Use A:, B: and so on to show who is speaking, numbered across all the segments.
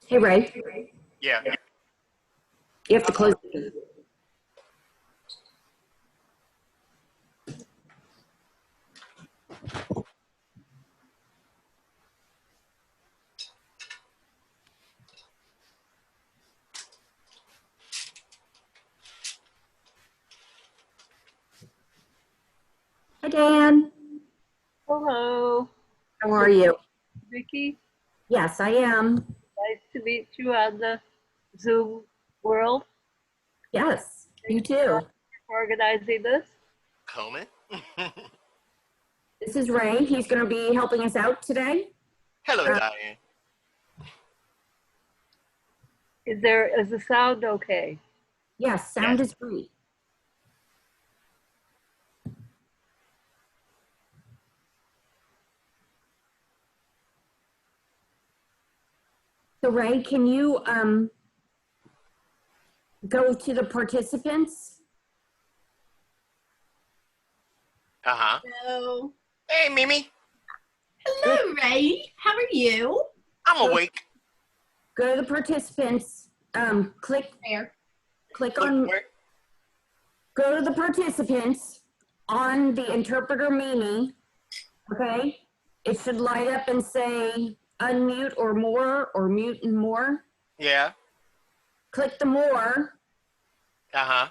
A: Hey, Ray.
B: Yeah.
A: You have to close it. Hi, Diane.
C: Hello.
A: How are you?
C: Vicky,
A: Yes, I am.
C: nice to meet you on the Zoom world.
A: Yes, you too.
C: For organizing this.
B: Coleman.
A: This is Ray. He's going to be helping us out today.
B: Hello, Diane.
C: Is the sound okay?
A: Yes, sound is great. So Ray, can you go to the participants?
B: Uh-huh.
D: Hello.
B: Hey, Mimi.
D: Hello, Ray. How are you?
B: I'm awake.
A: Go to the participants. Click
D: There.
A: on.
B: Where?
A: Go to the participants on the interpreter Mimi. Okay. It should light up and say unmute or more or mute and more.
B: Yeah.
A: Click the more.
B: Uh-huh.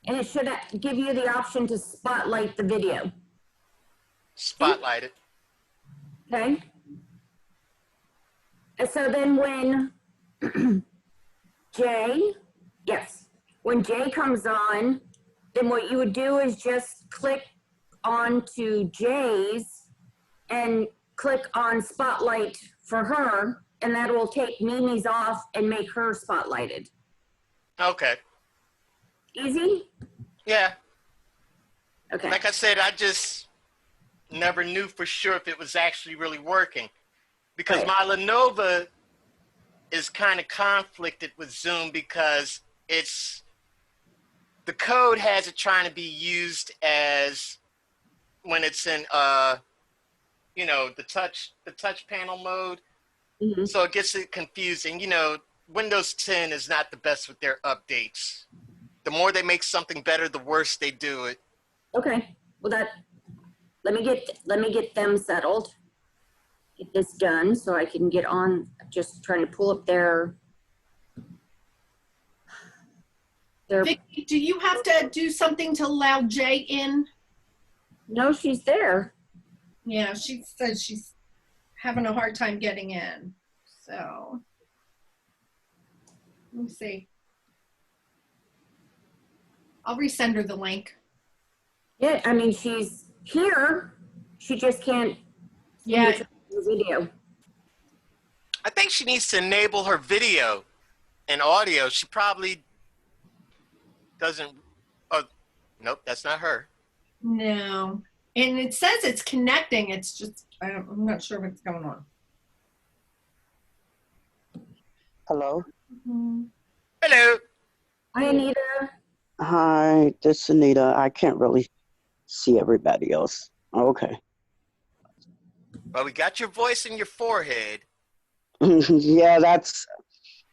A: And it should give you the option to spotlight the video.
B: Spotlighted.
A: Okay. And so then when when Jay comes on, then what you would do is just click onto Jay's and click on spotlight for her, and that will take Mimi's off and make her spotlighted.
B: Okay.
A: Easy?
B: Yeah.
A: Okay.
B: Like I said, I just never knew for sure if it was actually really working. Because
A: Right.
B: my Lenovo is kind of conflicted with Zoom because the code has it trying to be used as when it's in the touch panel mode.
A: Mm-hmm.
B: So it gets it confusing. Windows 10 is not the best with their updates. The more they make something better, the worse they do it.
A: Okay. Well, let me get them settled. Get this done so I can get on. Just trying to pull up their.
D: Vicky, do you have to do something to allow Jay in?
A: No, she's there.
D: Yeah, she said she's having a hard time getting in. So, let me see. I'll resend her the link.
A: Yeah, I mean, she's here. She just can't.
D: Yeah.
A: The video.
B: I think she needs to enable her video and audio. She probably doesn't. Oh, nope, that's not her.
D: No. And it says it's connecting. It's just, I'm not sure what's going on.
E: Hello.
B: Hello.
A: Hi, Anita.
E: Hi, this is Anita. I can't really see everybody else. Okay.
B: Well, we got your voice in your forehead.
E: Yeah, that's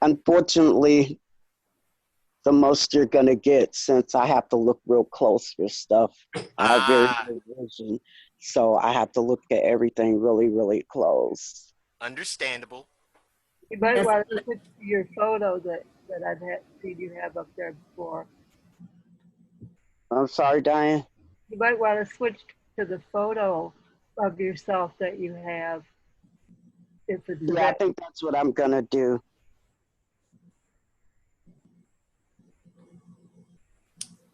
E: unfortunately the most you're gonna get since I have to look real close for stuff. I have very good vision, so I have to look at everything really, really close.
B: Understandable.
C: You might want to switch to your photo that I've seen you have up there before.
E: I'm sorry, Diane.
C: You might want to switch to the photo of yourself that you have. If it's
E: Yeah, I think that's what I'm gonna do.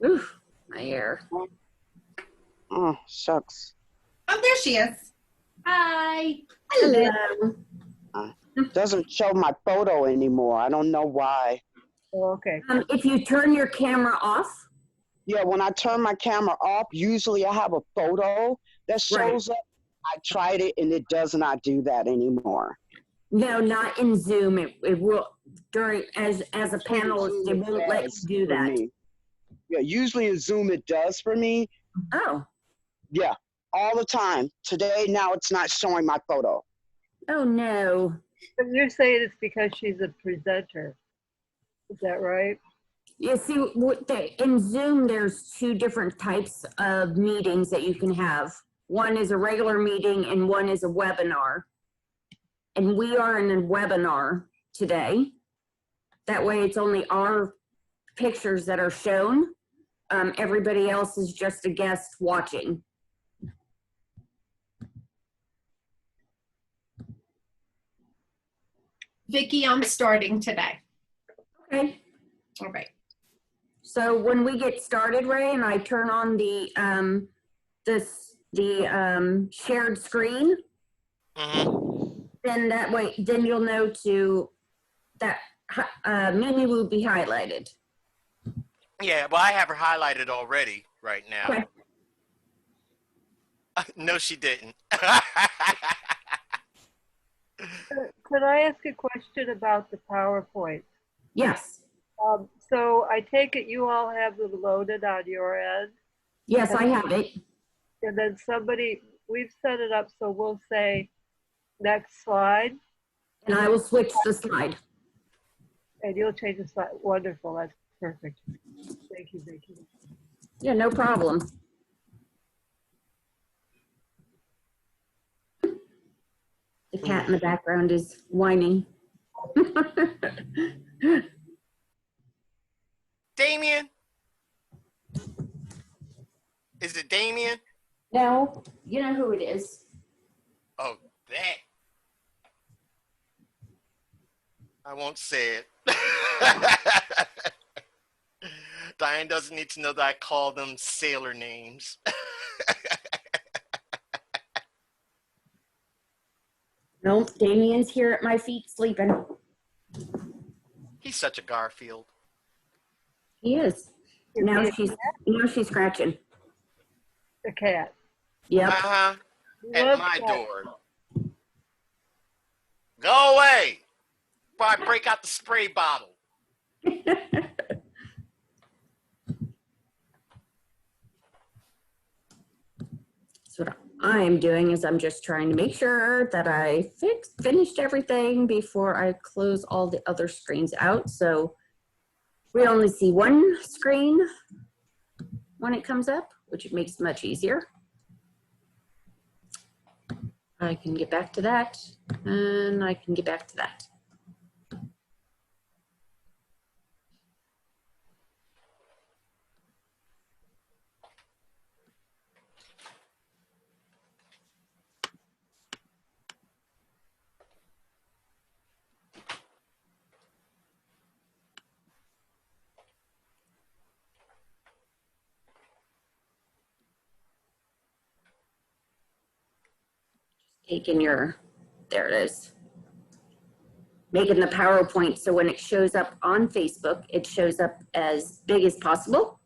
A: Oof. my hair.
E: Oh, shucks.
D: Oh, there she is. Hi.
A: Hello.
E: Doesn't show my photo anymore. I don't know why.
C: Oh, okay.
A: If you turn your camera off,
E: Yeah, when I turn my camera off, usually I have a photo that shows up. I tried it and it does not do that anymore.
A: no, not in Zoom. It will during as a panelist,
E: Zoom
A: it
E: it
A: won't let
E: does
A: you do
E: for
A: that.
E: me. Yeah, usually in Zoom it does for me.
A: Oh,
E: Yeah, all the time. Today, now it's not showing my photo.
A: oh no.
C: But you're saying it's because she's a presenter. Is that right?
A: You see, in Zoom, there's two different types of meetings that you can have. One is a regular meeting and one is a webinar. And we are in a webinar today. That way it's only our pictures that are shown. Everybody else is just a guest watching.
D: Vicki, I'm starting today.
A: Okay.
D: All right.
A: So when we get started, Ray, and I turn on the shared screen, then that way, then you'll know that Mimi will be highlighted.
B: Yeah, well, I have her highlighted already right now.
A: Okay.
B: No, she didn't.
C: Could I ask a question about the PowerPoint?
A: Yes.
C: So I take it you all have them loaded on your end,
A: Yes, I have it.
C: and then we've set it up so we'll say next slide,
A: And I will switch the slide.
C: and you'll change the slide. Wonderful, that's perfect. Thank you, Vicki.
A: Yeah, no problem. The cat in the background is whining.
B: Damien? Is it Damien?
A: No, you know who it is.
B: Oh, that. I won't say it. Diane doesn't need to know that I call them sailor names.
A: No, Damien's here at my feet sleeping.
B: He's such a Garfield.
A: He is. Now she's scratching.
C: The cat.
A: Yep.
B: Uh-huh. At
C: Love
B: my
C: cat.
B: door. Go away. Before I break out the spray bottle.
A: So what I am doing is I'm just trying to make sure that I finished everything before I close all the other screens out. So we only see one screen when it comes up, which makes it much easier. I can get back to that, and I can get back to that. Taking there it is. Making the PowerPoint so when it shows up on Facebook, it shows up as big as possible.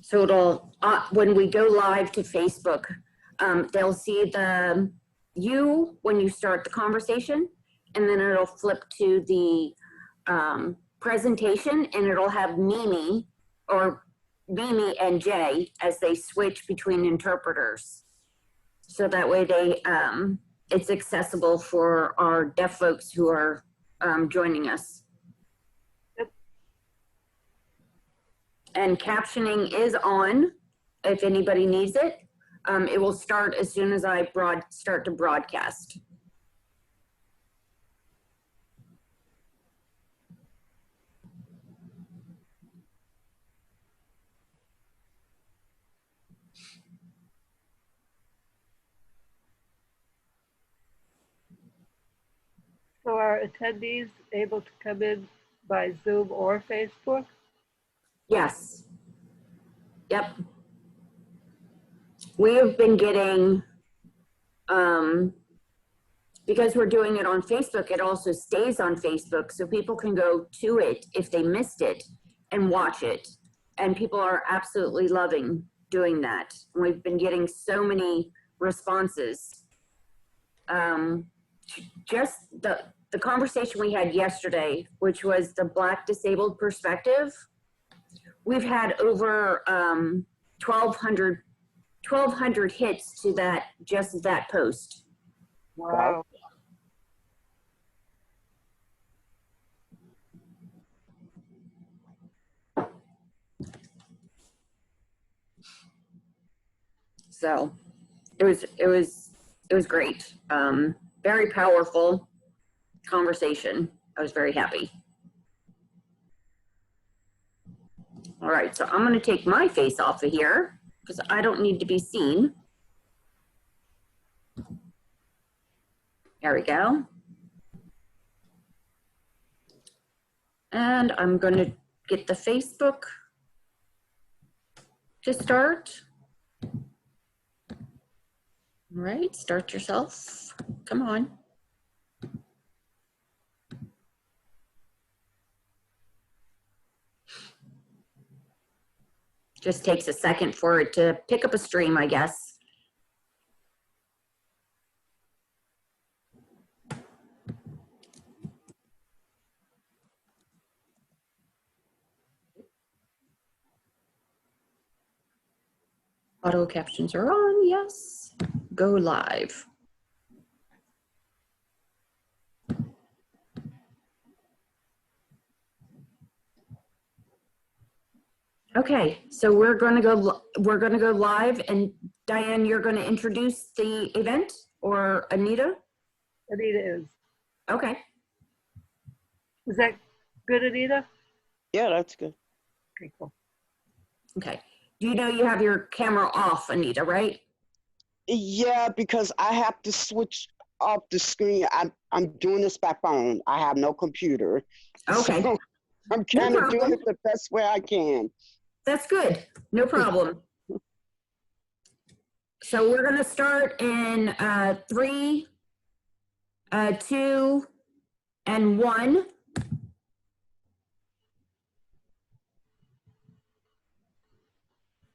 A: So it'll, when we go live to Facebook, they'll see you when you start the conversation, and then it'll flip to the presentation, and it'll have Mimi and Jay as they switch between interpreters. So that way it's accessible for our deaf folks who are joining us.
C: Yep.
A: And captioning is on if anybody needs it. It will start as soon as I start to broadcast.
C: So are attendees able to come in by Zoom or Facebook?
A: Yes. Yep. We have been getting, because we're doing it on Facebook, it also stays on Facebook, so people can go to it if they missed it and watch it. And people are absolutely loving doing that. We've been getting so many responses. Just the conversation we had yesterday, which was the Black disabled perspective, we've had over 1,200 hits to that, just that post.
C: Wow.
A: So it was great. Very powerful conversation. I was very happy. All right, so I'm going to take my face off of here because I don't need to be seen. There we go. And I'm going to get the Facebook to start. All right, start yourself. Come on. Just takes a second for it to pick up a stream, I guess. Auto captions are on, yes. Go live. Okay, so we're going to go live, and Diane, you're going to introduce the event, or Anita?
C: Anita is.
A: Okay.
C: Is that good, Anita?
E: Yeah, that's good.
C: Okay, cool.
A: Okay. You know you have your camera off, Anita, right?
E: Yeah, because I have to switch off the screen. I'm doing this by phone. I have no computer.
A: Okay.
E: So I'm kind of doing
A: problem.
E: it the best way I can.
A: That's good. No problem. So we're going to start in 3, 2, and 1.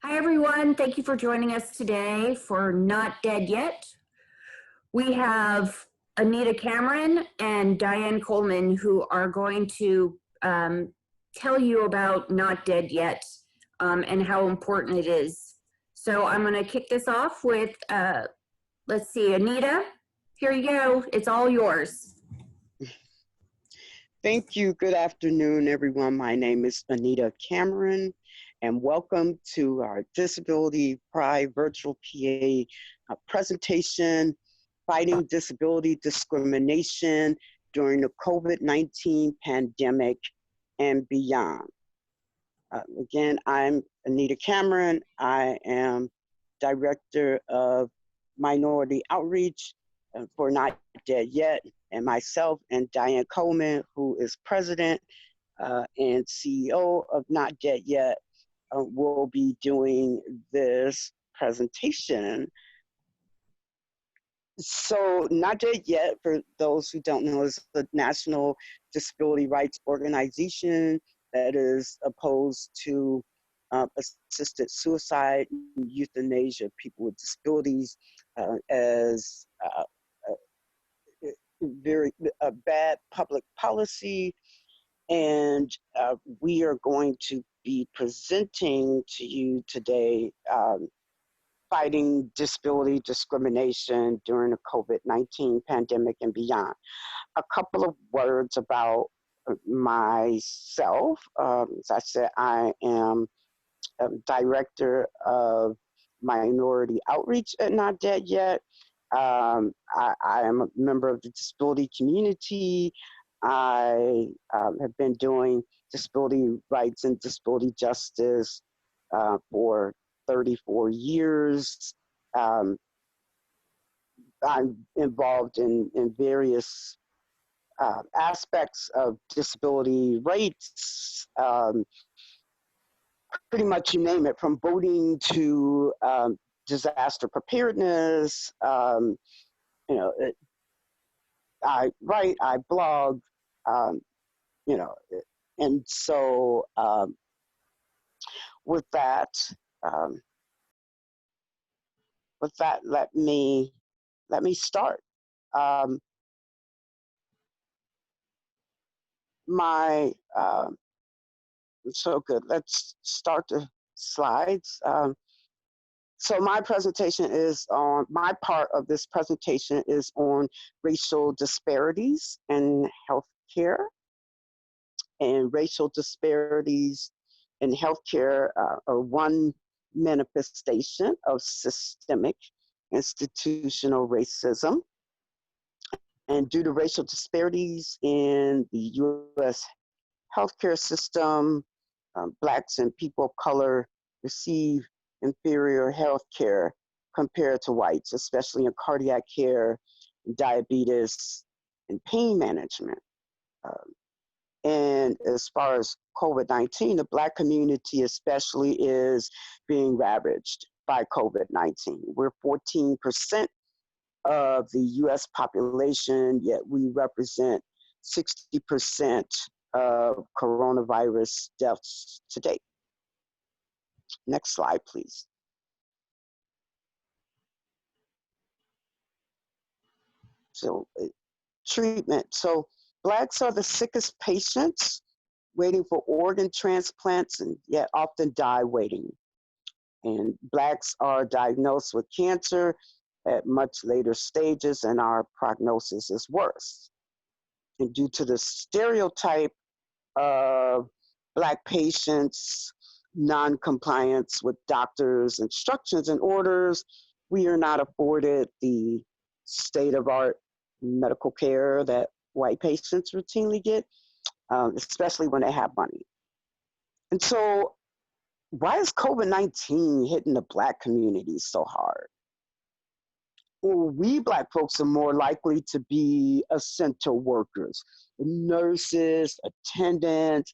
A: Hi, everyone. Thank you for joining us today for Not Dead Yet. We have Anita Cameron and Diane Coleman who are going to tell you about Not Dead Yet and how important it is. So I'm going to kick this off with, let's see, Anita, here you go. It's all yours.
E: Thank you. Good afternoon, everyone. My name is Anita Cameron, and welcome to our Disability Pride Virtual PA presentation, Fighting Disability Discrimination During the COVID-19 Pandemic and Beyond. Again, I'm Anita Cameron. I am Director of Minority Outreach for Not Dead Yet, and myself and Diane Coleman, who is President and CEO of Not Dead Yet, will be doing this presentation. So Not Dead Yet, for those who don't know, is the National Disability Rights Organization that is opposed to assisted suicide and euthanasia, people with disabilities, as very bad public policy. And we are going to be presenting to you today fighting disability discrimination during the COVID-19 pandemic and beyond. A couple of words about myself. As I said, I am Director of Minority Outreach at Not Dead Yet. I am a member of the disability community. I have been doing disability rights and disability justice for 34 years. I'm involved in various aspects of disability rights, pretty much you name it, from voting to disaster preparedness. You know, I write, I blog, you know, and so with that, um, let me start. My so good. Let's start the slides. So my presentation is on, my part of this presentation is on racial disparities in healthcare. And racial disparities in healthcare are one manifestation of systemic institutional racism. And due to racial disparities in the U.S. healthcare system, Blacks and people of color receive inferior health care compared to whites, especially in cardiac care, diabetes, and pain management. And as far as COVID-19, the Black community especially is being ravaged by COVID-19. We're 14% of the US population, yet we represent 60% of coronavirus deaths to date. Next slide, please. So treatment. So Blacks are the sickest patients waiting for organ transplants and yet often die waiting. And Blacks are diagnosed with cancer at much later stages and our prognosis is worse. And due to the stereotype of Black patients' non-compliance with doctors' instructions and orders, we are not afforded the state-of-art medical care that white patients routinely get, especially when they have money. And so why is COVID-19 hitting the Black community so hard? Well, we Black folks are more likely to be essential workers, nurses, attendants,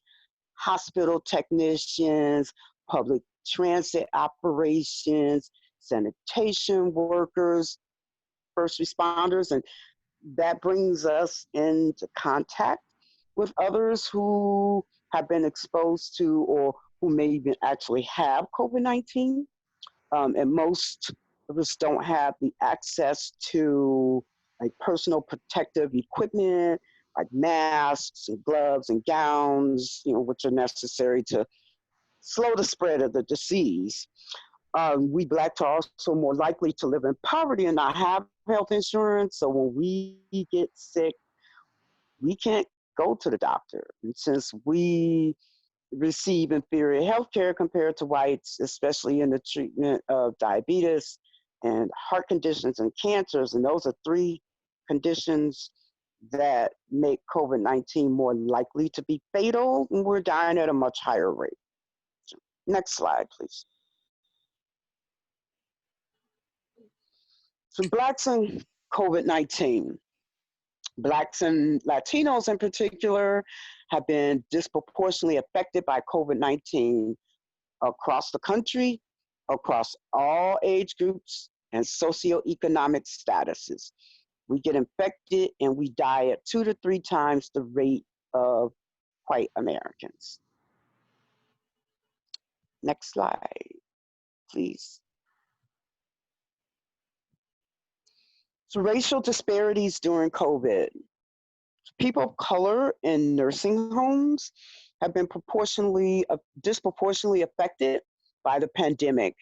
E: hospital technicians, public transit operations, sanitation workers, first responders, and that brings us into contact with others who have been exposed to or who may even actually have COVID-19. And most of us don't have the access to like personal protective equipment, like masks and gloves and gowns, you know, which are necessary to slow the spread of the disease. We Blacks are also more likely to live in poverty and not have health insurance. So when we get sick, we can't go to the doctor. And since we receive inferior health care compared to whites, especially in the treatment of diabetes and heart conditions and cancers, and those are three conditions that make COVID-19 more likely to be fatal, and we're dying at a much higher rate. Next slide, please. So Blacks and COVID-19. Blacks and Latinos in particular have been disproportionately affected by COVID-19 across the country, across all age groups and socioeconomic statuses. We get infected and we die at 2 to 3 times the rate of white Americans. Next slide, please. So racial disparities during COVID. People of color in nursing homes have been disproportionately affected by the pandemic.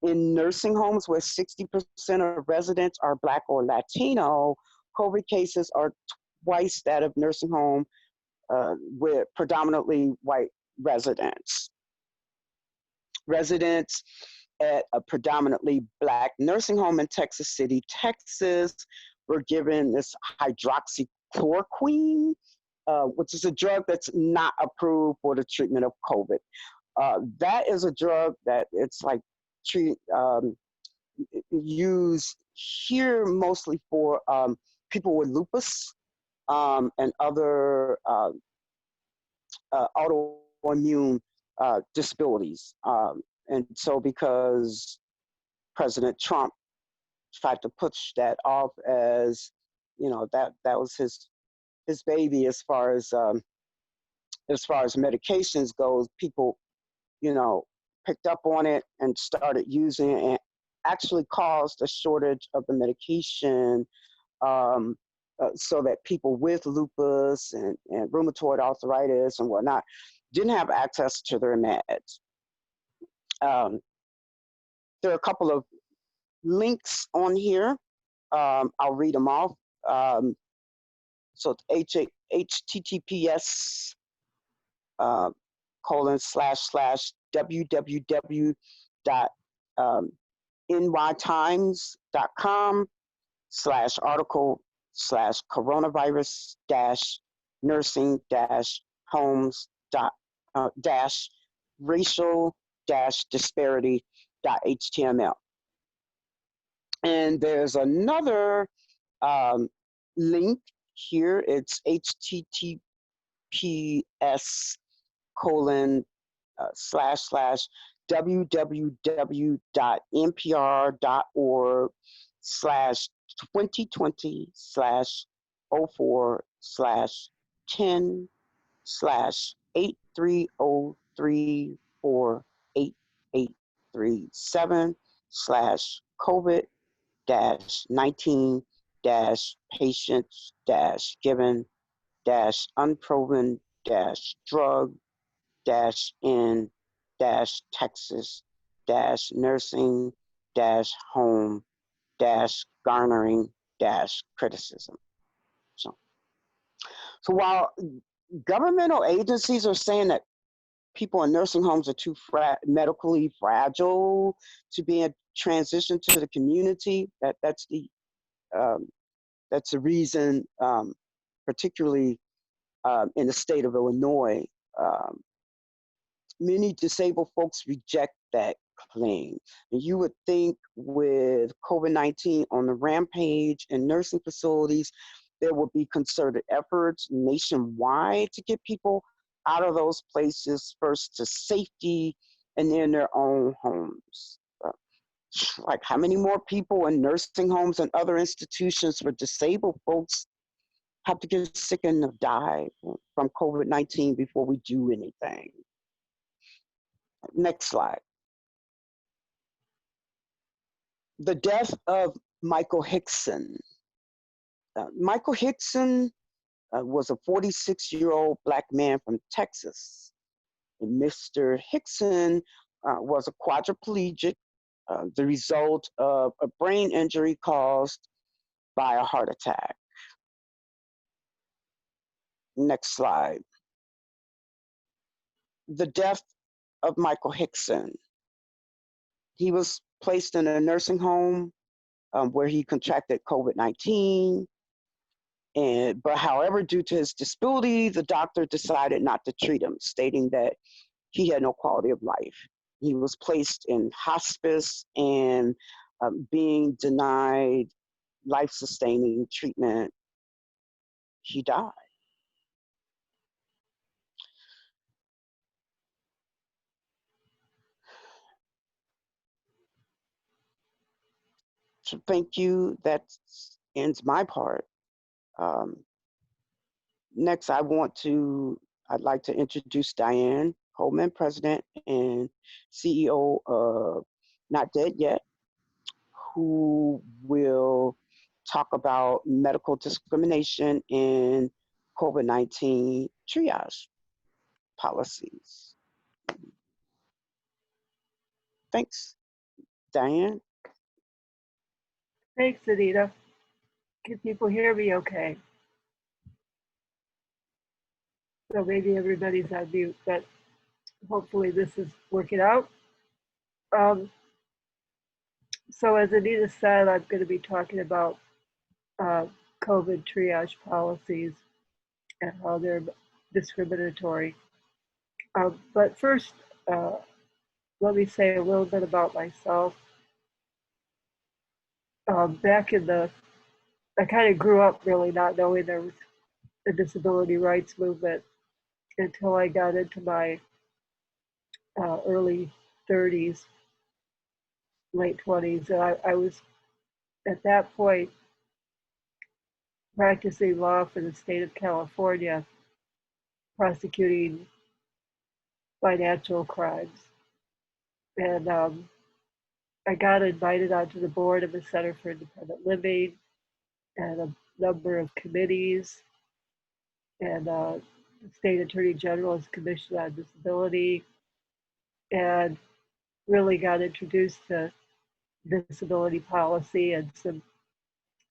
E: In nursing homes where 60% of residents are Black or Latino, COVID cases are twice that of nursing home with predominantly white residents. Residents at a predominantly Black nursing home in Texas City, Texas, were given this hydroxychloroquine, which is a drug that's not approved for the treatment of COVID. That is a drug that it's like used here mostly for people with lupus and other autoimmune disabilities. And so because President Trump tried to push that off as, that was his baby as far as medications goes, people, picked up on it and started using it, and actually caused a shortage of the medication, so that people with lupus and rheumatoid arthritis and whatnot didn't have access to their meds. There are a couple of links on here. I'll read them off. So it's HTTPS nytimes.com/article/coronavirus-nursing-homes.racial-disparity.html. And there's another link here. It's https://www.npr.org/2020/0-in-home-garnering-criticism. So while governmental agencies are saying that people in nursing homes are too medically fragile to be a transition to the community, that's the reason, particularly in the state of Illinois, many disabled folks reject that claim. And you would think with COVID-19 on the rampage in nursing facilities, there would be concerted efforts nationwide to get people out of those places first to safety and then their own homes. Like how many more people in nursing homes and other institutions for disabled folks have to get sick and die from COVID-19 before we do anything? Next slide. The death of Michael Hickson. Michael Hickson was a 46-year-old Black man from Texas. And Mr. Hickson was a quadriplegic, the result of a brain injury caused by a heart attack. Next slide. The death of Michael Hickson. He was placed in a nursing home where he contracted COVID-19. But however, due to his disability, the doctor decided not to treat him, stating that he had no quality of life. He was placed in hospice and being denied life-sustaining treatment. He died. So thank you. That ends my part. Next, I'd like to introduce Diane Coleman, President and CEO of Not Dead Yet, who will talk about medical discrimination in COVID-19 triage policies. Thanks, Diane.
C: Thanks, Anita. Can people hear me okay? So maybe everybody's on mute, but hopefully this is working out. So as Anita said, I'm going to be talking about COVID triage policies and how they're discriminatory. But first, let me say a little bit about myself. Back in I kind of grew up really not knowing there was a disability rights movement until I got into my early 30s, late 20s. And I was at that point practicing law for the state of California, prosecuting financial crimes. And I got invited onto the board of the Center for Independent Living and a number of committees. And the state attorney general's commission on disability, and really got introduced to disability policy and some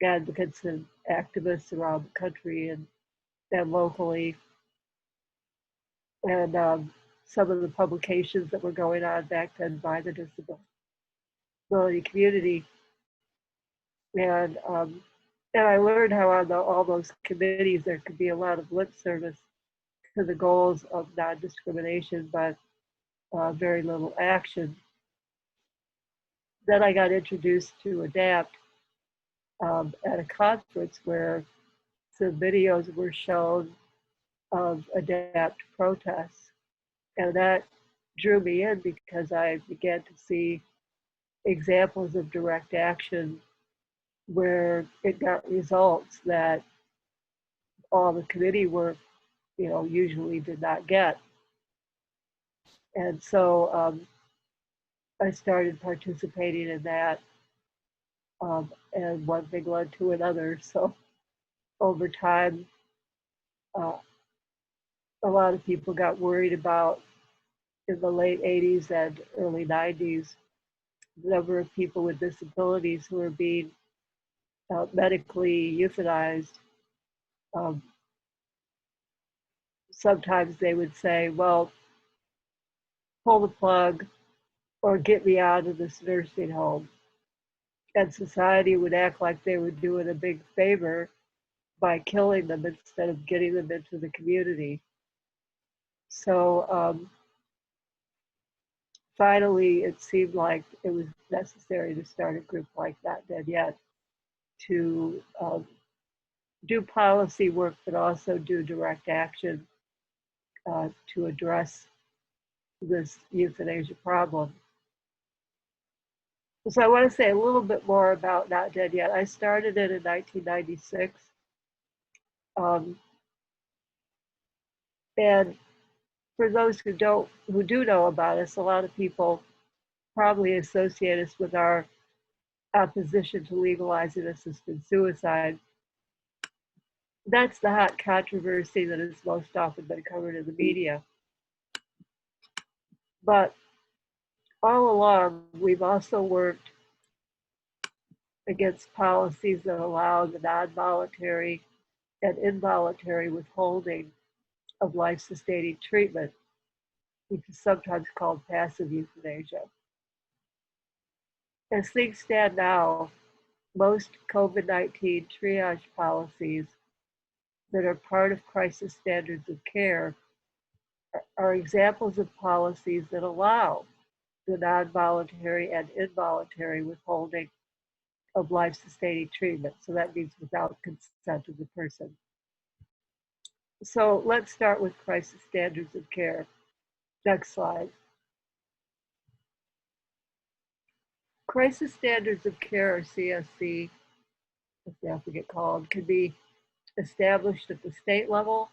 C: advocates and activists around the country and locally. And some of the publications that were going on back then by the disability community. And I learned how on all those committees there could be a lot of lip service to the goals of non-discrimination, but very little action. Then I got introduced to ADAPT at a conference where some videos were shown of ADAPT protests. And that drew me in because I began to see examples of direct action where it got results that all the committee work, usually did not get. And so I started participating in that, and one thing led to another. So over time, a lot of people got worried about, in the late 80s and early 90s, the number of people with disabilities who were being medically euthanized. Sometimes they would say, well, pull the plug or get me out of this nursing home. And society would act like they were doing a big favor by killing them instead of getting them into the community. So finally, it seemed like it was necessary to start a group like Not Dead Yet to do policy work, but also do direct action to address this euthanasia problem. So I want to say a little bit more about Not Dead Yet. I started it in 1996. And for those who do know about us, a lot of people probably associate us with our opposition to legalizing assisted suicide. That's the hot controversy that has most often been covered in the media. But all along, we've also worked against policies that allow the non-voluntary and involuntary withholding of life-sustaining treatment, which is sometimes called passive euthanasia. As things stand now, most COVID-19 triage policies that are part of crisis standards of care are examples of policies that allow the non-voluntary and involuntary withholding of life-sustaining treatment. So that means without consent of the person. So let's start with crisis standards of care. Next slide. Crisis standards of care, or CSC, as they often get called, can be established at the state level,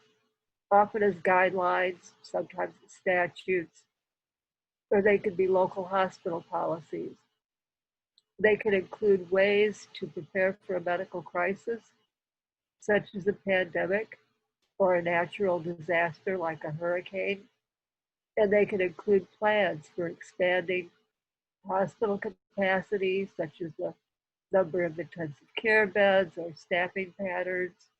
C: often as guidelines, sometimes as statutes, or they could be local hospital policies. They can include ways to prepare for a medical crisis, such as a pandemic or a natural disaster like a hurricane. And they can include plans for expanding hospital capacity, such as the number of intensive care beds or staffing patterns.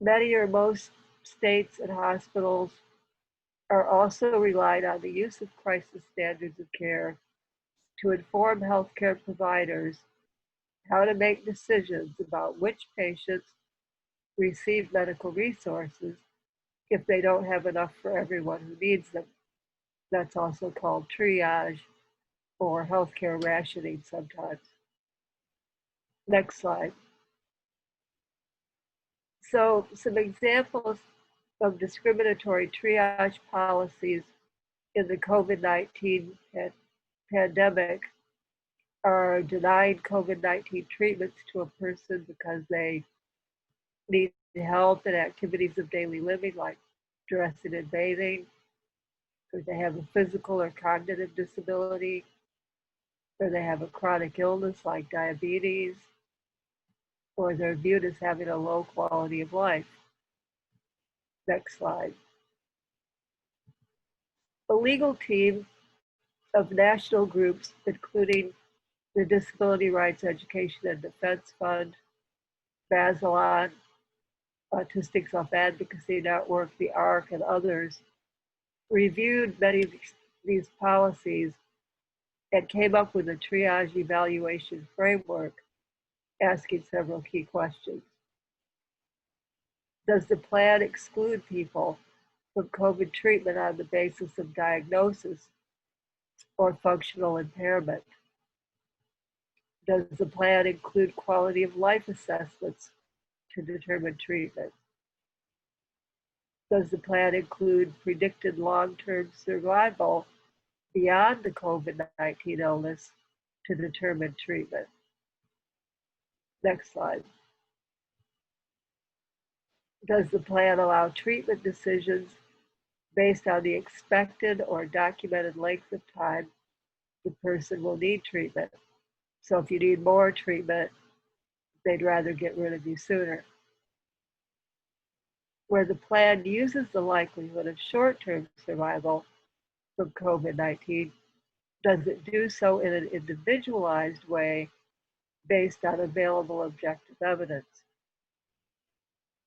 C: Many or most states and hospitals are also relying on the use of crisis standards of care to inform healthcare providers how to make decisions about which patients receive medical resources if they don't have enough for everyone who needs them. That's also called triage or healthcare rationing sometimes. Next slide. So some examples of discriminatory triage policies in the COVID-19 pandemic are denying COVID-19 treatments to a person because they need help in activities of daily living like dressing and bathing, or they have a physical or cognitive disability, or they have a chronic illness like diabetes, or they're viewed as having a low quality of life. Next slide. A legal team of national groups, including the Disability Rights Education and Defense Fund, Bazelon, Autistic Self-Advocacy Network, the ARC, and others, reviewed many of these policies and came up with a triage evaluation framework asking several key questions. Does the plan exclude people from COVID treatment on the basis of diagnosis or functional impairment? Does the plan include quality of life assessments to determine treatment? Does the plan include predicted long-term survival beyond the COVID-19 illness to determine treatment? Next slide. Does the plan allow treatment decisions based on the expected or documented length of time the person will need treatment? So if you need more treatment, they'd rather get rid of you sooner. Where the plan uses the likelihood of short-term survival from COVID-19, does it do so in an individualized way based on available objective evidence?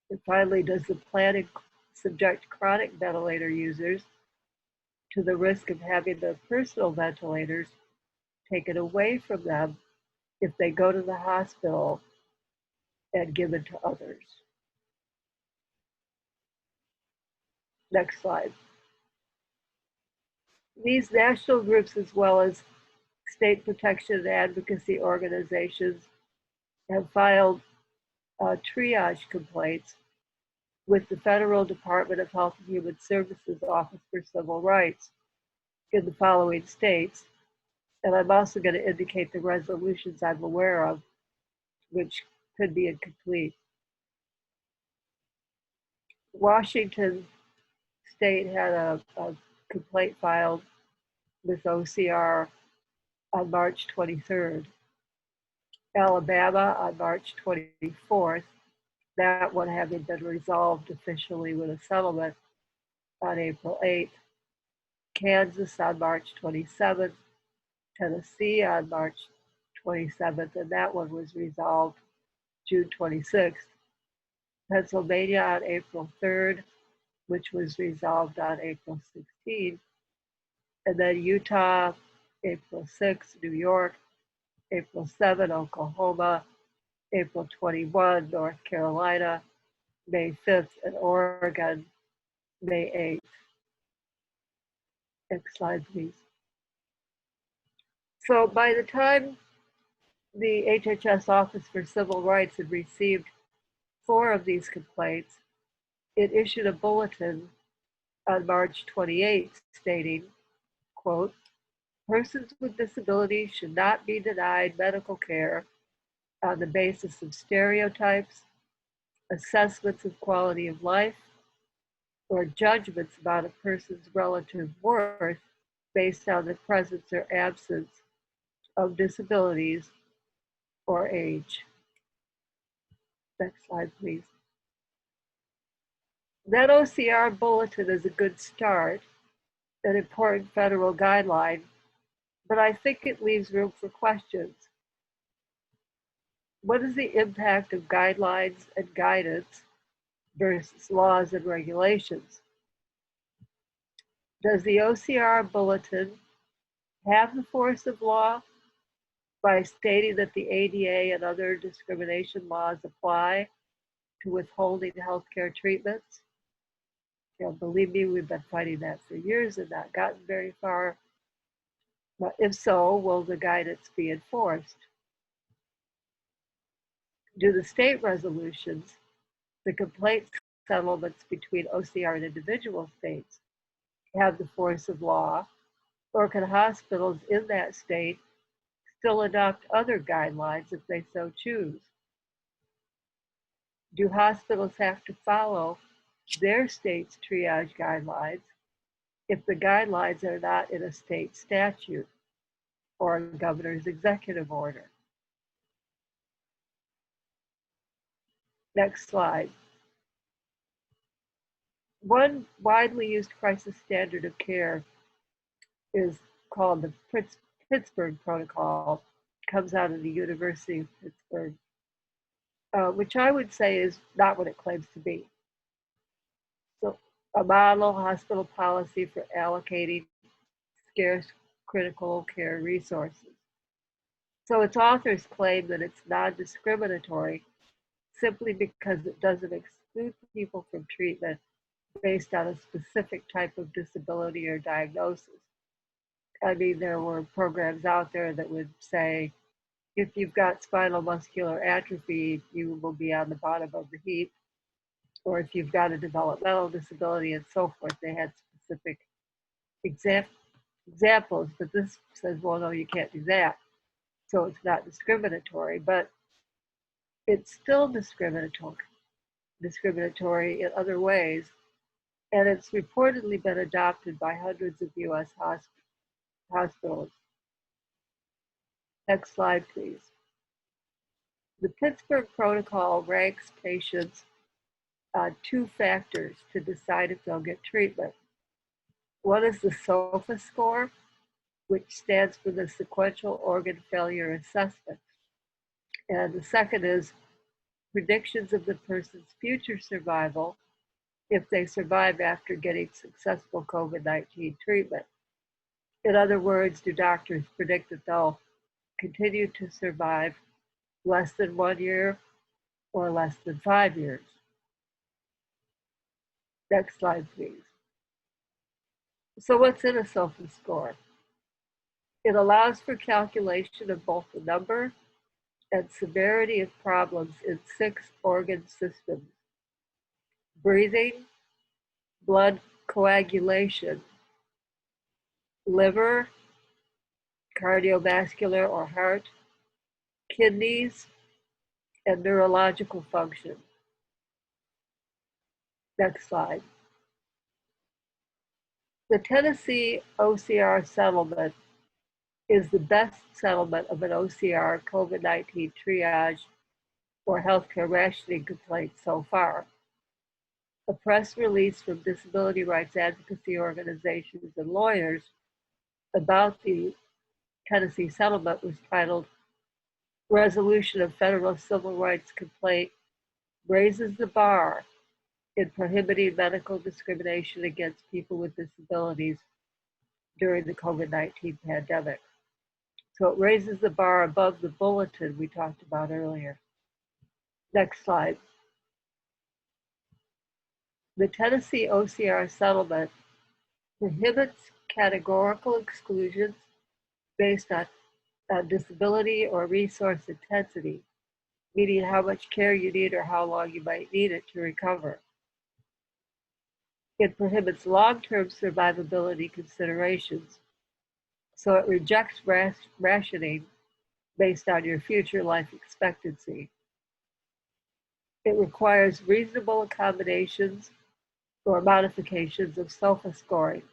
C: And finally, does the plan subject chronic ventilator users to the risk of having their personal ventilators taken away from them if they go to the hospital and given to others? Next slide. These national groups, as well as state protection and advocacy organizations, have filed triage complaints with the Federal Department of Health and Human Services Office for Civil Rights in the following states. And I'm also going to indicate the resolutions I'm aware of, which could be incomplete. Washington State had a complaint filed with OCR on March 23rd. Alabama on March 24th, that one having been resolved officially with a settlement on April 8th. Kansas on March 27th, Tennessee on March 27th, and that one was resolved June 26th. Pennsylvania on April 3rd, which was resolved on April 16th. And then Utah, April 6th, New York, April 7th, Oklahoma, April 21, North Carolina, May 5th, and Oregon, May 8th. Next slide, please. So by the time the HHS Office for Civil Rights had received 4 of these complaints, it issued a bulletin on March 28th stating, quote, persons with disabilities should not be denied medical care on the basis of stereotypes, assessments of quality of life, or judgments about a person's relative worth based on the presence or absence of disabilities or age. Next slide, please. That OCR bulletin is a good start, an important federal guideline, but I think it leaves room for questions. What is the impact of guidelines and guidance versus laws and regulations? Does the OCR bulletin have the force of law by stating that the ADA and other discrimination laws apply to withholding healthcare treatments? You know, believe me, we've been fighting that for years and not gotten very far. But if so, will the guidance be enforced? Do the state resolutions, the complaints settlements between OCR and individual states have the force of law, or can hospitals in that state still adopt other guidelines if they so choose? Do hospitals have to follow their state's triage guidelines if the guidelines are not in a state statute or a governor's executive order? Next slide. One widely used crisis standard of care is called the Pittsburgh Protocol. It comes out of the University of Pittsburgh, which I would say is not what it claims to be. So, a model hospital policy for allocating scarce critical care resources. So its authors claim that it's non-discriminatory simply because it doesn't exclude people from treatment based on a specific type of disability or diagnosis. I mean, there were programs out there that would say, if you've got spinal muscular atrophy, you will be on the bottom of the heap. Or if you've got a developmental disability and so forth, they had specific examples, but this says, well, no, you can't do that. So it's not discriminatory, but it's still discriminatory in other ways. And it's reportedly been adopted by hundreds of US hospitals. Next slide, please. The Pittsburgh Protocol ranks patients on two factors to decide if they'll get treatment. One is the SOFA score, which stands for the Sequential Organ Failure Assessment. And the second is predictions of the person's future survival if they survive after getting successful COVID-19 treatment. In other words, do doctors predict that they'll continue to survive less than 1 year or less than 5 years? Next slide, please. So what's in a SOFA score? It allows for calculation of both the number and severity of problems in 6 organ systems: breathing, blood coagulation, liver, cardiovascular or heart, kidneys, and neurological function. Next slide. The Tennessee OCR Settlement is the best settlement of an OCR COVID-19 triage or healthcare rationing complaint so far. A press release from disability rights advocacy organizations and lawyers about the Tennessee settlement was titled, "Resolution of Federal Civil Rights Complaint Raises the Bar in Prohibiting Medical Discrimination Against People with Disabilities During the COVID-19 Pandemic." So it raises the bar above the bulletin we talked about earlier. Next slide. The Tennessee OCR Settlement prohibits categorical exclusions based on disability or resource intensity, meaning how much care you need or how long you might need it to recover. It prohibits long-term survivability considerations, so it rejects rationing based on your future life expectancy. It requires reasonable accommodations or modifications of SOFA scoring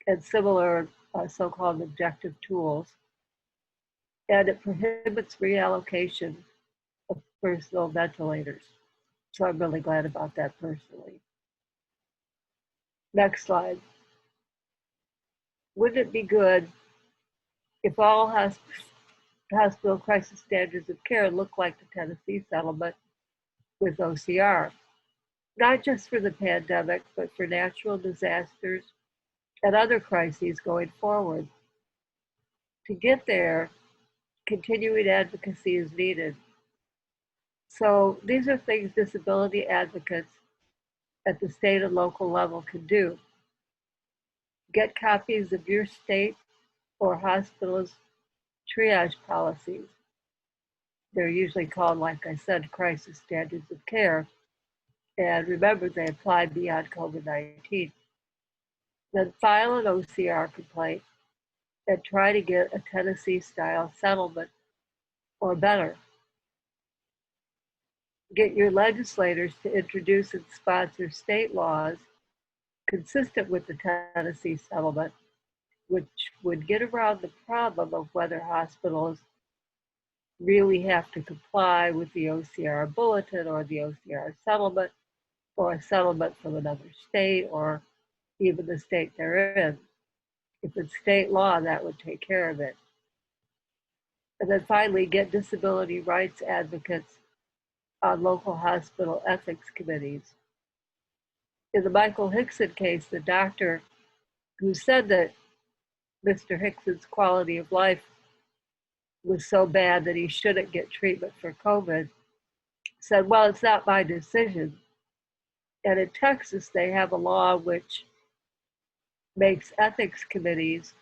C: and similar so-called objective tools. And it prohibits reallocation of personal ventilators. So I'm really glad about that personally. Next slide. Wouldn't it be good if all hospital crisis standards of care look like the Tennessee settlement with OCR? Not just for the pandemic, but for natural disasters and other crises going forward. To get there, continuing advocacy is needed. So these are things disability advocates at the state and local level can do. Get copies of your state or hospital's triage policies. They're usually called, like I said, crisis standards of care, And remember, they apply beyond COVID-19. Then file an OCR complaint and try to get a Tennessee-style settlement or better. Get your legislators to introduce and sponsor state laws consistent with the Tennessee settlement, which would get around the problem of whether hospitals really have to comply with the OCR Bulletin or the OCR Settlement or a settlement from another state or even the state they're in. If it's state law, that would take care of it. And then finally, get disability rights advocates on local hospital ethics committees. In the Michael Hickson case, the doctor who said that Mr. Hickson's quality of life was so bad that he shouldn't get treatment for COVID said, well, it's not my decision. And in Texas, they have a law which makes ethics committees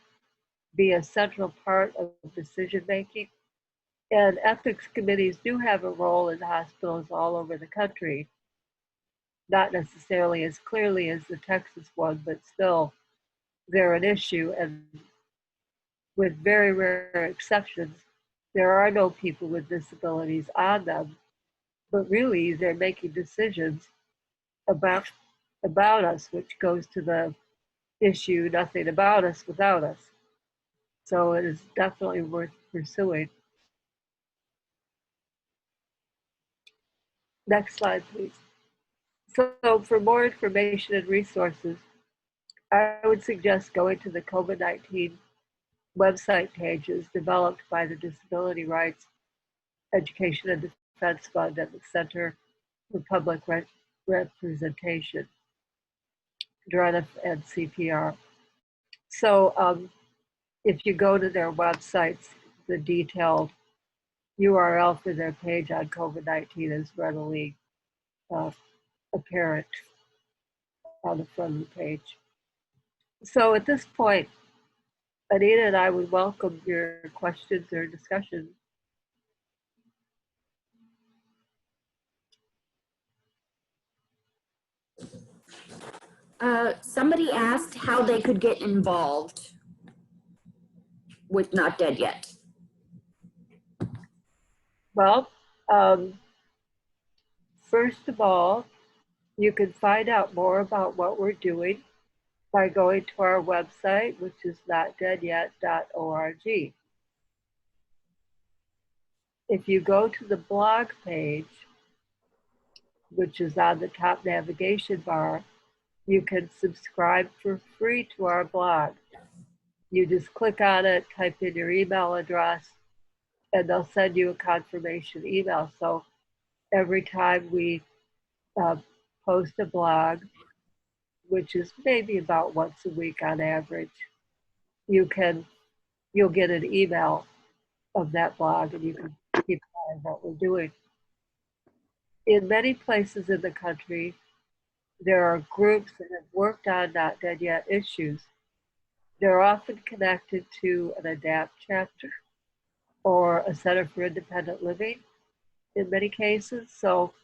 C: be a central part of decision making. And ethics committees do have a role in hospitals all over the country, not necessarily as clearly as the Texas one, but still they're an issue. And with very rare exceptions, there are no people with disabilities on them, but really they're making decisions about us, which goes to the issue, nothing about us without us. So it is definitely worth pursuing. Next slide, please. So for more information and resources, I would suggest going to the COVID-19 website pages developed by the Disability Rights Education and Defense Fund at the Center for Public Representation, DRENF and CPR. So if you go to their websites, the detailed URL for their page on COVID-19 is readily apparent on the front of the page. So at this point, Anita and I would welcome your questions or discussion.
A: Somebody asked how they could get involved with Not Dead Yet.
C: Well, first of all, you can find out more about what we're doing by going to our website, which is notdeadyet.org. If you go to the blog page, which is on the top navigation bar, you can subscribe for free to our blog. You just click on it, type in your email address, and they'll send you a confirmation email. So every time we post a blog, which is maybe about once a week on average, you'll get an email of that blog and you can keep an eye on what we're doing. In many places in the country, there are groups that have worked on Not Dead Yet issues. They're often connected to an ADAPT chapter or a Center for Independent Living in many cases. So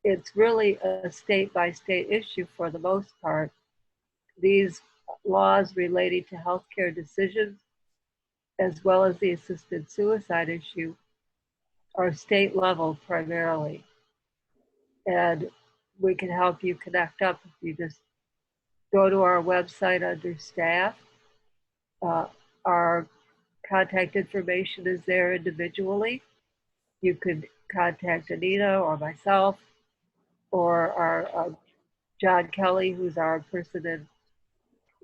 C: it's really a state-by-state issue for the most part. These laws relating to healthcare decisions, as well as the assisted suicide issue, are state level primarily. And we can help you connect up if you just go to our website under staff. Our contact information is there individually. You could contact Anita or myself or our John Kelly, who's our person in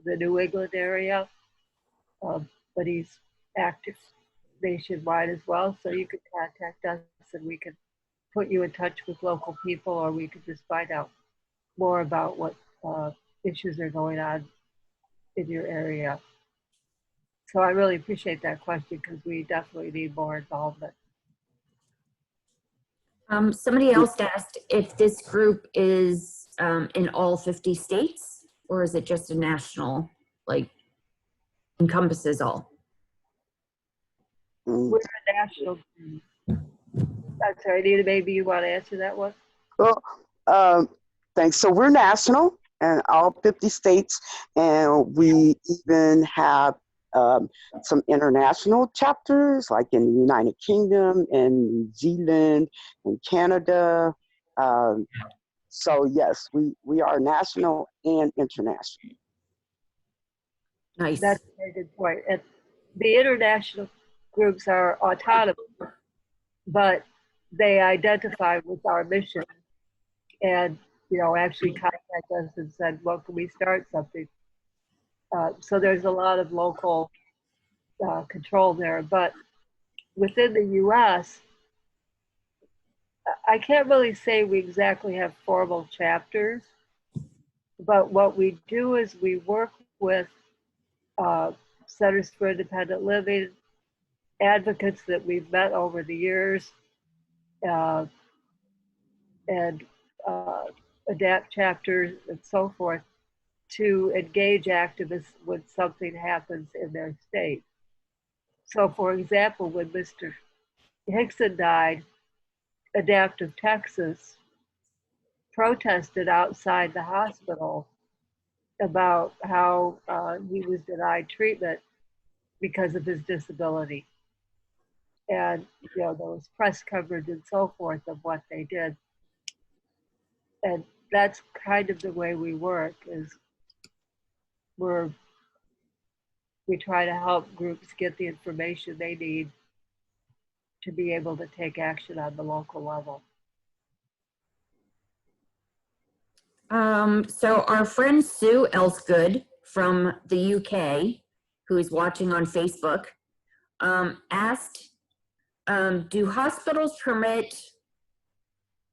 C: the New England area, but he's active nationwide as well. So you could contact us and we can put you in touch with local people, or we could just find out more about what issues are going on in your area. So I really appreciate that question because we definitely need more involvement.
A: Somebody else asked if this group is in all 50 states, or is it just a national, like encompasses all?
C: We're a national. I'm sorry, Anita, maybe you want to answer that one?
E: Well, Thanks. So we're national in all 50 states, and we even have some international chapters, like in the United Kingdom and New Zealand and Canada. So yes, we are national and international.
A: Nice.
C: That's a very good point. And the international groups are autonomous, but they identify with our mission and, you know, actually contact us and said, well, can we start something? So there's a lot of local control there. But within the US, I can't really say we exactly have formal chapters, but what we do is we work with Centers for Independent Living, advocates that we've met over the years, and adapt chapters and so forth to engage activists when something happens in their state. So for example, when Mr. Hickson died, Adaptive Texas protested outside the hospital about how he was denied treatment because of his disability. And, you know, there was press coverage and so forth of what they did. And that's kind of the way we work, is we try to help groups get the information they need to be able to take action on the local level.
A: So our friend Sue Elsgood from the UK, who is watching on Facebook, asked, do hospitals permit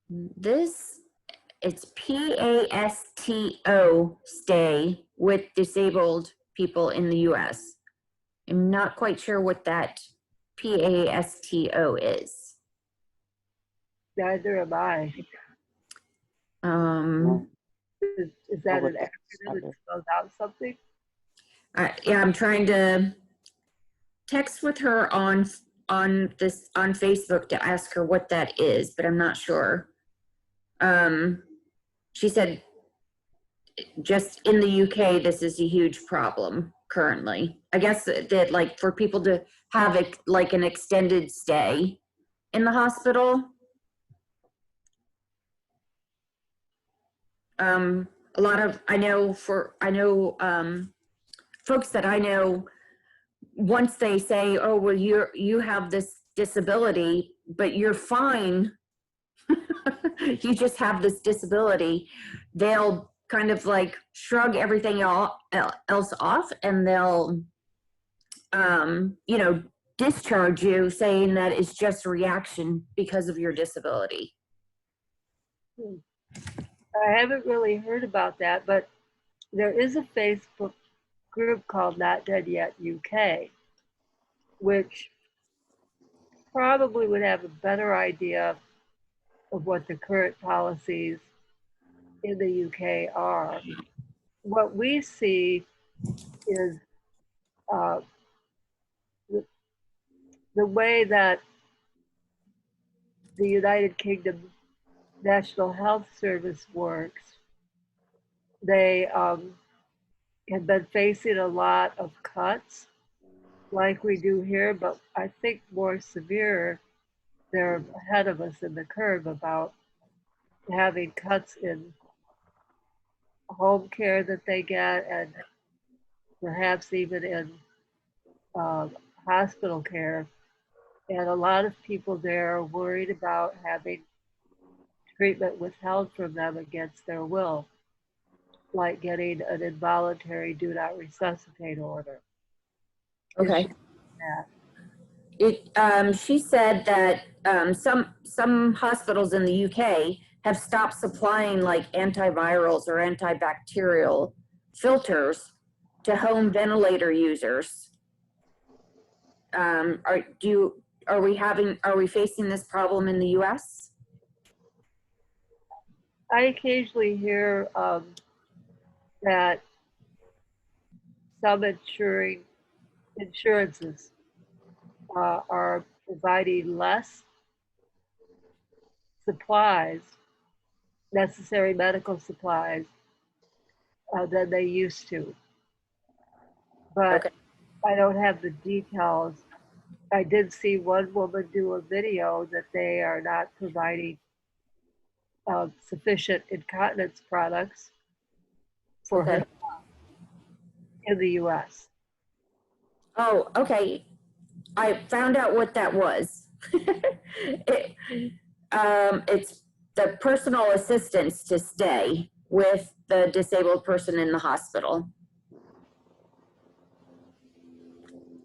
A: this? It's PASTO stay with disabled people in the US. I'm not quite sure what that PASTO is.
C: Neither am I. Is that an acronym that spells out something?
A: Yeah, I'm trying to text with her on Facebook to ask her what that is, but I'm not sure. She said just in the UK, this is a huge problem currently. I guess that like for people to have it like an extended stay in the hospital. A lot of, I know folks that I know, once they say, oh, well, you have this disability, but you're fine. You just have this disability. They'll kind of like shrug everything else off, and they'll, you know, discharge you, saying that it's just a reaction because of your disability.
C: I haven't really heard about that, but there is a Facebook group called Not Dead Yet UK, which probably would have a better idea of what the current policies in the UK are. What we see is the way that the United Kingdom National Health Service works. They have been facing a lot of cuts like we do here, but I think more severe. They're ahead of us in the curve about having cuts in home care that they get, and perhaps even in hospital care. And a lot of people there are worried about having treatment withheld from them against their will, like getting an involuntary do not resuscitate order.
A: Okay. She said that some hospitals in the UK have stopped supplying like antivirals or antibacterial filters to home ventilator users. Are we facing this problem in the US?
C: I occasionally hear that some insurances are providing less supplies necessary medical supplies than they used to. But
A: Okay.
C: I don't have the details. I did see one woman do a video that they are not providing sufficient incontinence products for
A: Okay.
C: her in the US.
A: Oh, okay. I found out what that was. It's the personal assistance to stay with the disabled person in the hospital.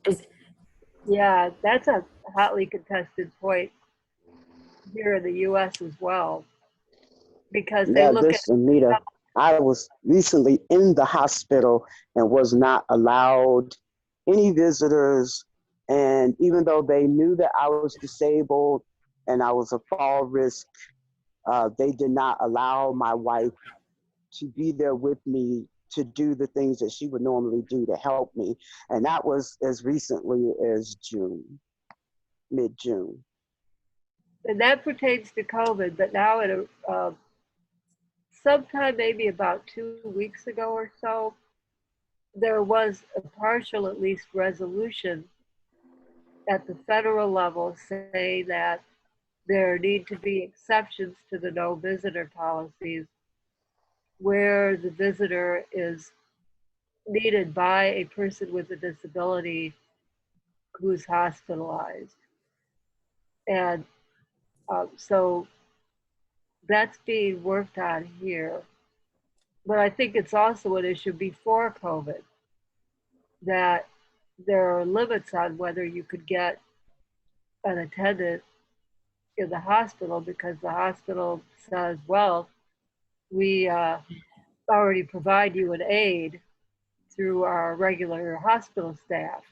A: Is
C: Yeah, that's a hotly contested point here in the US as well, because they
E: Yeah,
C: look at,
E: this Anita, I was recently in the hospital and was not allowed any visitors. And even though they knew that I was disabled and I was a fall risk, they did not allow my wife to be there with me to do the things that she would normally do to help me. And that was as recently as June, mid-June.
C: and that pertains to COVID, but now at a, sometime maybe about 2 weeks ago or so, there was a partial, at least, resolution at the federal level saying that there need to be exceptions to the no visitor policies where the visitor is needed by a person with a disability who's hospitalized. And so that's being worked on here. But I think it's also an issue before COVID that there are limits on whether you could get an attendant in the hospital because the hospital says, well, we already provide you an aide through our regular hospital staff.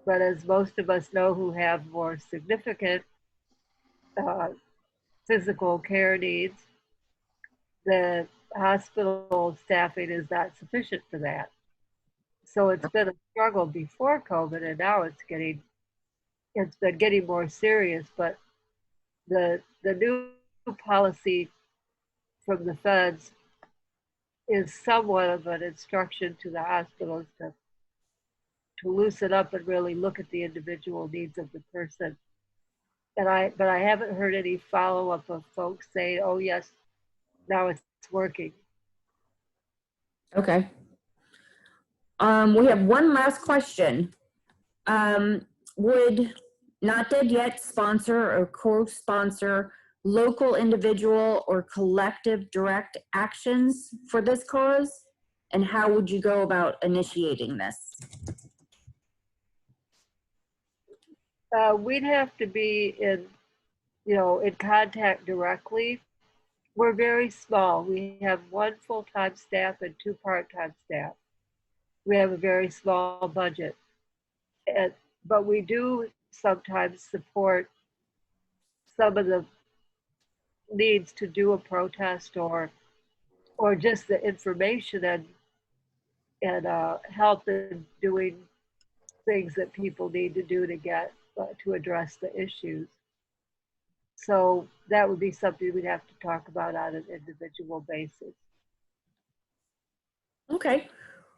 C: But as most of us know who have more significant physical care needs, the hospital staffing is not sufficient for that. So it's been a struggle before COVID, and now it's been getting more serious. But the new policy from the feds is somewhat of an instruction to the hospitals to loosen up and really look at the individual needs of the person. But I haven't heard any follow-up of folks saying, oh yes, now it's working.
A: okay. We have one last question. Would Not Dead Yet sponsor or co-sponsor local, individual, or collective direct actions for this cause? And how would you go about initiating this?
C: We'd have to be in contact directly. We're very small. We have 1 full-time staff and 2 part-time staff. We have a very small budget. But we do sometimes support some of the needs to do a protest or just the information and help in doing things that people need to do to get to address the issues. So that would be something we'd have to talk about on an individual basis.
A: Okay,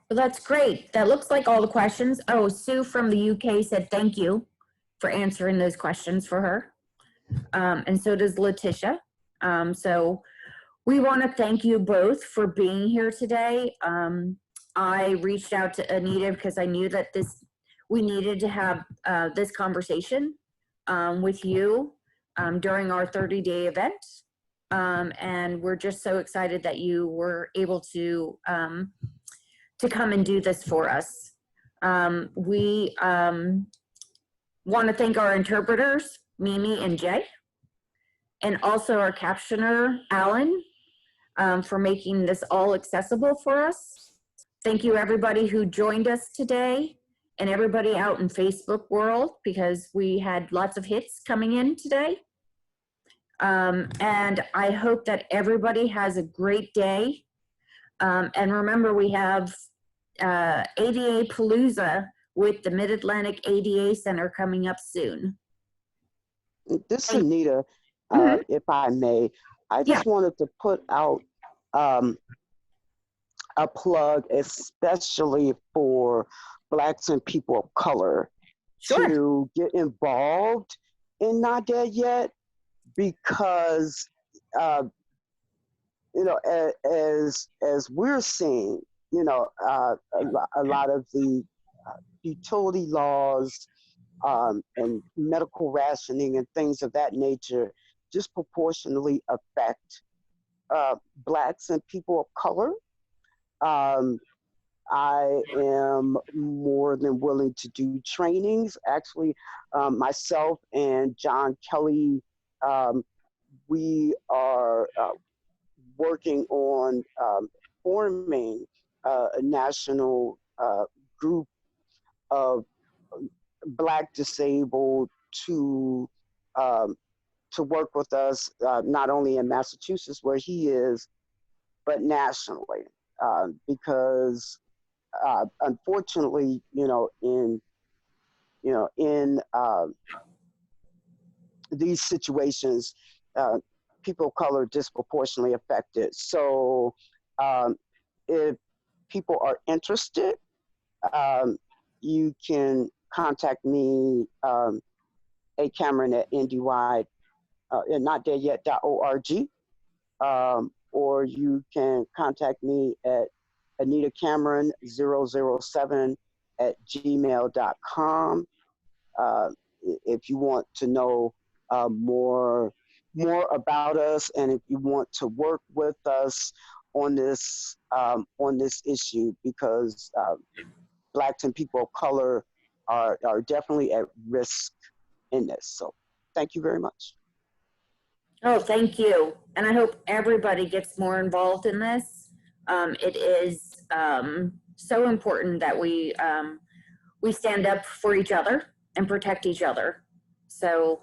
A: well, that's great. That looks like all the questions. Oh, Sue from the UK said thank you for answering those questions for her. And so does Letitia. So we want to thank you both for being here today. I reached out to Anita because I knew that we needed to have this conversation with you during our 30-day event. And we're just so excited that you were able to come and do this for us. We want to thank our interpreters, Mimi and Jay, and also our captioner, Alan, for making this all accessible for us. Thank you, everybody who joined us today, and everybody out in Facebook world, because we had lots of hits coming in today. And I hope that everybody has a great day. And remember, we have ADA Palooza with the Mid-Atlantic ADA Center coming up soon.
E: This is Anita, if I may. I just wanted to put out a plug, especially for Blacks and people of color, to get involved in Not Dead Yet, because you know, as we're seeing, you know, a lot of the utility laws and medical rationing and things of that nature disproportionately affect Blacks and people of color. I am more than willing to do trainings. Actually, myself and John Kelly, we are working on forming a national group of Black disabled to work with us, not only in Massachusetts where he is, but nationally, because unfortunately, in these situations, people of color are disproportionately affected. So if people are interested, you can contact me, A. Cameron at NDY, notdeadyet.org, or you can contact me at Anita Cameron 007 at gmail.com. If you want to know more about us, and if you want to work with us on this issue, because Blacks and people of color are definitely at risk in this. So thank you very much.
A: Oh, thank you. And I hope everybody gets more involved in this. It is so important that we stand up for each other and protect each other. So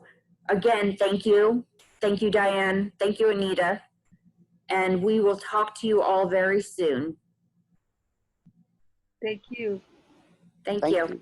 A: again, thank you. Thank you, Diane. Thank you, Anita. And we will talk to you all very soon.
C: Thank you.
A: Thank you.